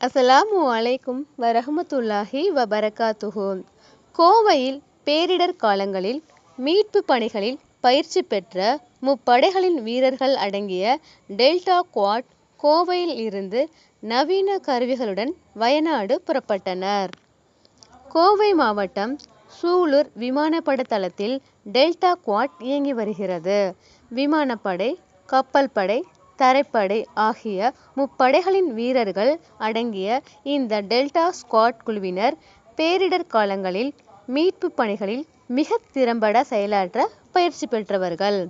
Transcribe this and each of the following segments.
அஸ்ஸலாமு அலைக்கும் வரஹ்மத்துல்லாஹி வபரகாத்துஹு. கோவையில் பேரிடர் காலங்களில் மீட்பு பணிகளில் பயிற்சி பெற்ற முப்படைகளின் வீரர்கள் அடங்கிய டெல்டா குவாட் கோவையில் இருந்து நவீன கருவிகளுடன் வயநாடு புறப்பட்டனர். கோவை மாவட்டம் சூலூர் விமானப்பட தளத்தில் டெல்டா குவாட் இயங்கி வருகிறது. விமானப்படை, கப்பல் படை, தரைப்படை ஆகிய முப்படைகளின் வீரர்கள் அடங்கிய இந்த டெல்டா ஸ்குவாட் குழுவினர் பேரிடர் காலங்களில் மீட்பு பணிகளில் மிக திறம்பட செயலாற்ற பயிற்சி பெற்றவர்கள்.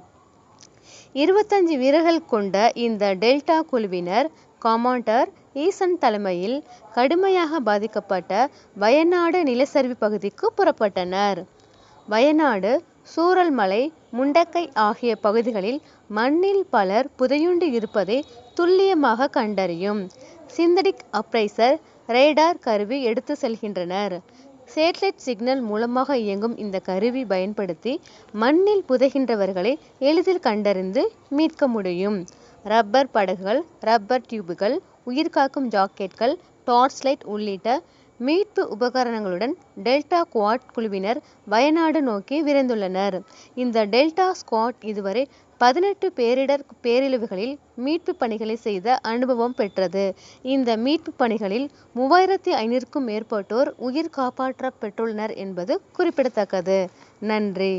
25 வீரர்கள் கொண்ட இந்த டெல்டா குழுவினர் கமாண்டர் ஈசன் தலைமையில் கடுமையாக பாதிக்கப்பட்ட வயநாடு நிலச்சரிவு பகுதிக்கு புறப்பட்டனர். வயநாடு, சூரல்மலை, முண்டக்கை ஆகிய பகுதிகளில் மண்ணில் பலர் புதையுண்டு இருப்பதை துல்லியமாக கண்டறியும் சிந்தடிக் அப்ரைசர் ரேடார் கருவி எடுத்து செல்கின்றனர். சேட்டலைட் சிக்னல் மூலமாக இயங்கும் இந்த கருவி பயன்படுத்தி மண்ணில் புதைகின்றவர்களை எளிதில் கண்டறிந்து மீட்க முடியும். ரப்பர் படகுகள், ரப்பர் டியூபுகள், உயிர்காக்கும் ஜாக்கெட்கள், டார்ச் லைட் உள்ளிட்ட மீட்பு உபகரணங்களுடன் டெல்டா குவாட் குழுவினர் வயநாடு நோக்கி விரைந்துள்ளனர். இந்த டெல்டா ஸ்குவாட் இதுவரை 18 பேரிடர் பேரழிவுகளில் மீட்பு பணிகளை செய்த அனுபவம் பெற்றது. இந்த மீட்பு பணிகளில் 3500க்கும் மேற்பட்டோர் உயிர் காப்பாற்றப்பட்டுள்ளனர் என்பது குறிப்பிடத்தக்கது. நன்றி.